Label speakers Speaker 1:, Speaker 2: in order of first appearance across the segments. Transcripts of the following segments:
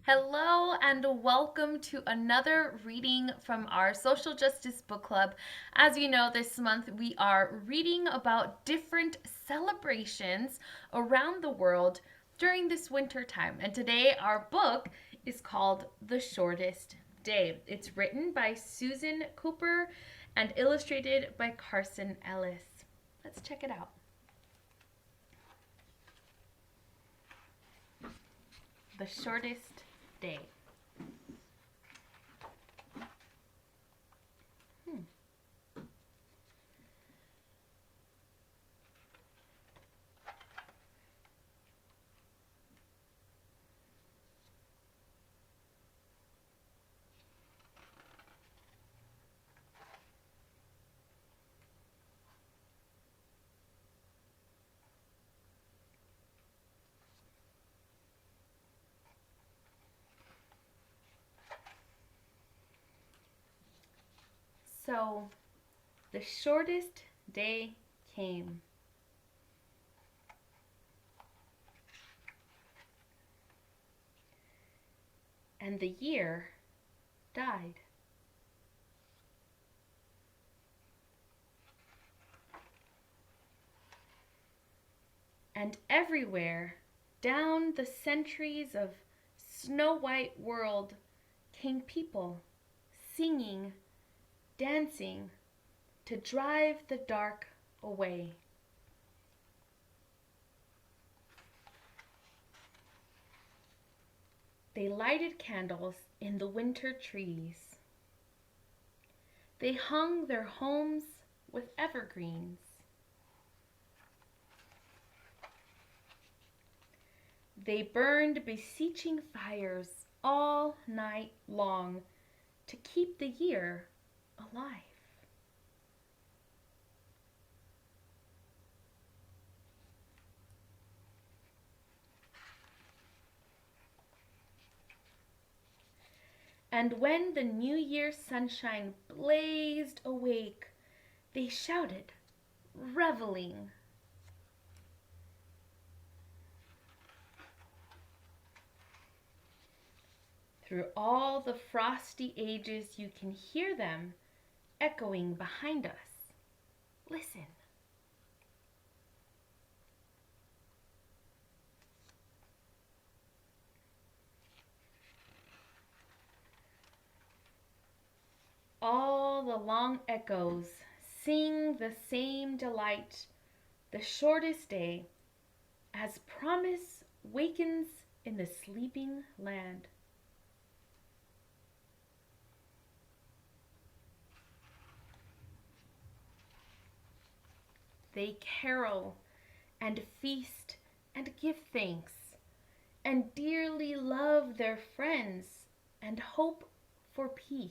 Speaker 1: Hello and welcome to another reading from our Social Justice Book Club. As you know, this month we are reading about different celebrations around the world during this winter time. And today our book is called The Shortest Day. It's written by Susan Cooper and illustrated by Carson Ellis. Let's check it out. The Shortest Day. So, the shortest day came. And the year died. And everywhere, down the centuries of snow-white world, came people, singing, dancing, to drive the dark away. They lighted candles in the winter trees. They hung their homes with evergreens. They burned beseeching fires all night long to keep the year alive. And when the New Year's sunshine blazed awake, they shouted, reveling. Through all the frosty ages, you can hear them echoing behind us. Listen. All the long echoes sing the same delight, the shortest day, as promise wakens in the sleeping land. They carol and feast and give thanks, and dearly love their friends and hope for peace.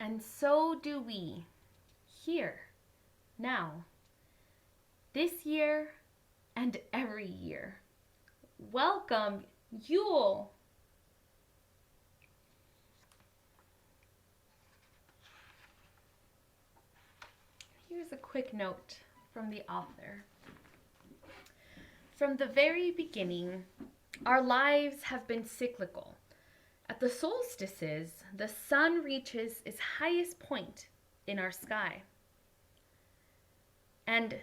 Speaker 1: And so do we, here, now, this year and every year. Welcome, Yule! Here's a quick note from the author. From the very beginning, our lives have been cyclical. At the solstices, the sun reaches its highest point in our sky. And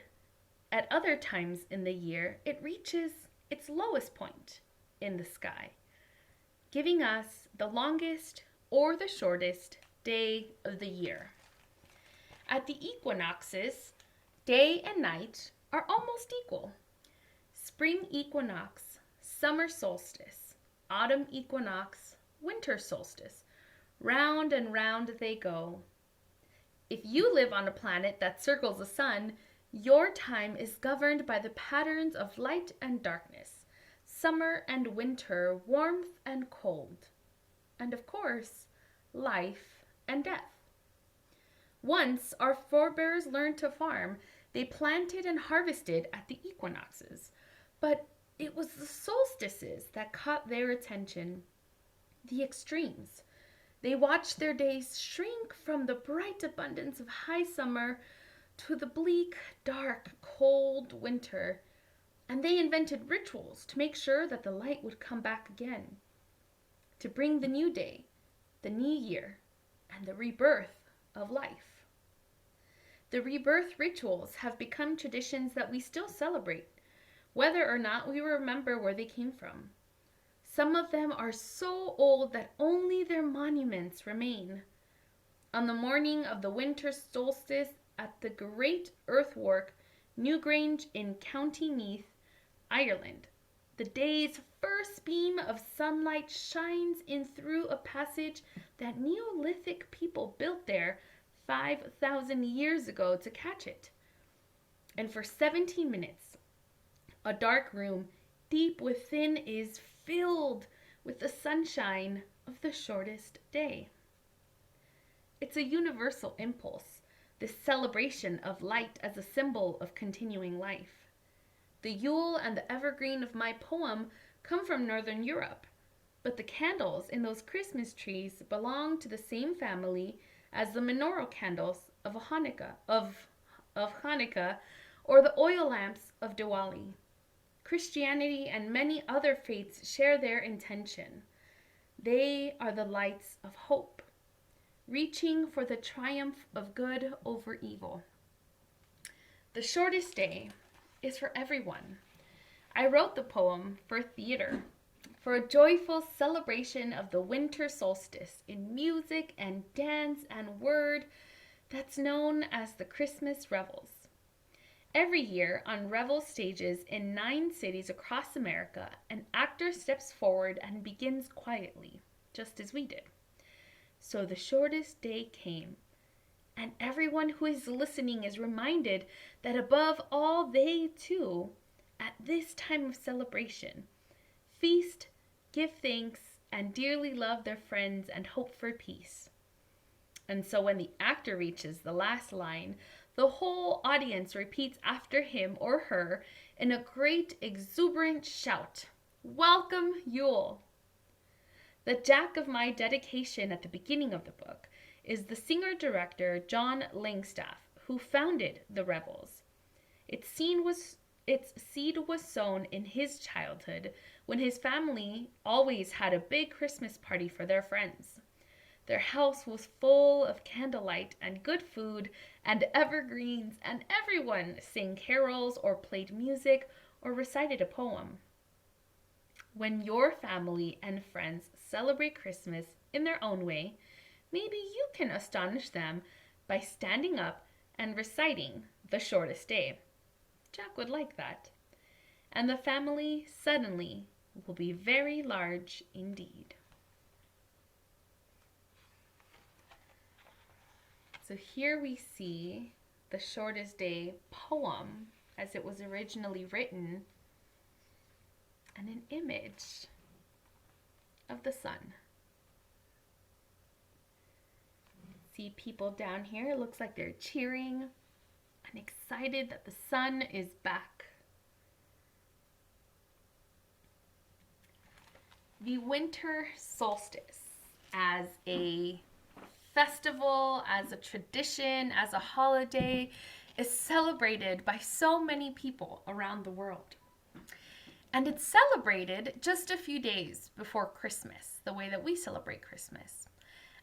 Speaker 1: at other times in the year, it reaches its lowest point in the sky, giving us the longest or the shortest day of the year. At the equinoxes, day and night are almost equal. Spring equinox, summer solstice, autumn equinox, winter solstice. Round and round they go. If you live on a planet that circles the sun, your time is governed by the patterns of light and darkness, summer and winter, warmth and cold, and of course, life and death. Once our forebears learned to farm, they planted and harvested at the equinoxes, but it was the solstices that caught their attention, the extremes, They watched their days shrink from the bright abundance of high summer to the bleak, dark, cold winter, and they invented rituals to make sure that the light would come back again, to bring the new day, the new year, and the rebirth of life. The rebirth rituals have become traditions that we still celebrate, whether or not we remember where they came from. Some of them are so old that only their monuments remain. On the morning of the winter solstice at the great earthwork Newgrange in County Meath, Ireland, the day's first beam of sunlight shines in through a passage that Neolithic people built there 5,000 years ago to catch it. And for 17 minutes, a dark room deep within is filled with the sunshine of the shortest day. It's a universal impulse, this celebration of light as a symbol of continuing life. The Yule and the evergreen of my poem come from Northern Europe, but the candles in those Christmas trees belong to the same family as the menorah candles of Hanukkah or the oil lamps of Diwali. Christianity and many other faiths share their intention. They are the lights of hope, reaching for the triumph of good over evil. The shortest day is for everyone. I wrote the poem for theater, for a joyful celebration of the winter solstice in music and dance and word that's known as the Christmas Revels. Every year on Revel stages in 9 cities across America, an actor steps forward and begins quietly, just as we did. So the shortest day came, and everyone who is listening is reminded that above all they too, at this time of celebration, feast, give thanks, and dearly love their friends and hope for peace. And so when the actor reaches the last line, the whole audience repeats after him or her in a great exuberant shout, "Welcome, Yule!" The Jack of my dedication at the beginning of the book is the singer-director John Langstaff, who founded the Revels. Its seed was sown in his childhood when his family always had a big Christmas party for their friends. Their house was full of candlelight and good food and evergreens, and everyone sang carols or played music or recited a poem. When your family and friends celebrate Christmas in their own way, maybe you can astonish them by standing up and reciting the shortest day. Jack would like that. And the family suddenly will be very large indeed. So here we see the shortest day poem as it was originally written and an image of the sun. See people down here, it looks like they're cheering and excited that the sun is back. The winter solstice as a festival, as a tradition, as a holiday, is celebrated by so many people around the world. And it's celebrated just a few days before Christmas, the way that we celebrate Christmas.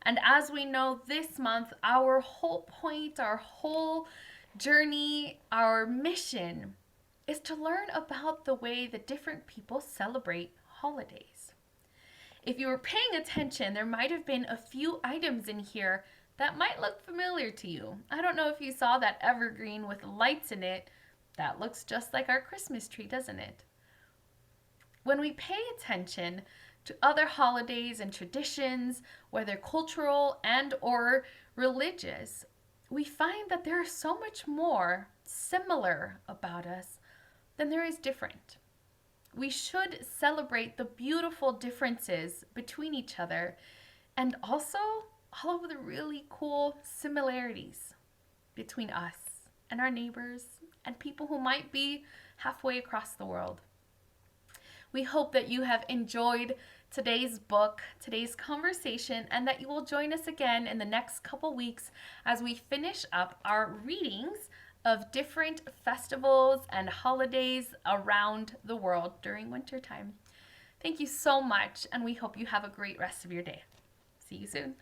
Speaker 1: And as we know, this month, our whole point, our whole journey, our mission is to learn about the way that different people celebrate holidays. If you were paying attention, there might have been a few items in here that might look familiar to you. I don't know if you saw that evergreen with lights in it. That looks just like our Christmas tree, doesn't it? When we pay attention to other holidays and traditions, whether cultural and or religious, we find that there is so much more similar about us than there is different. We should celebrate the beautiful differences between each other and also all of the really cool similarities between us and our neighbors and people who might be halfway across the world. We hope that you have enjoyed today's book, today's conversation, and that you will join us again in the next couple weeks as we finish up our readings of different festivals and holidays around the world during wintertime. Thank you so much, and we hope you have a great rest of your day. See you soon.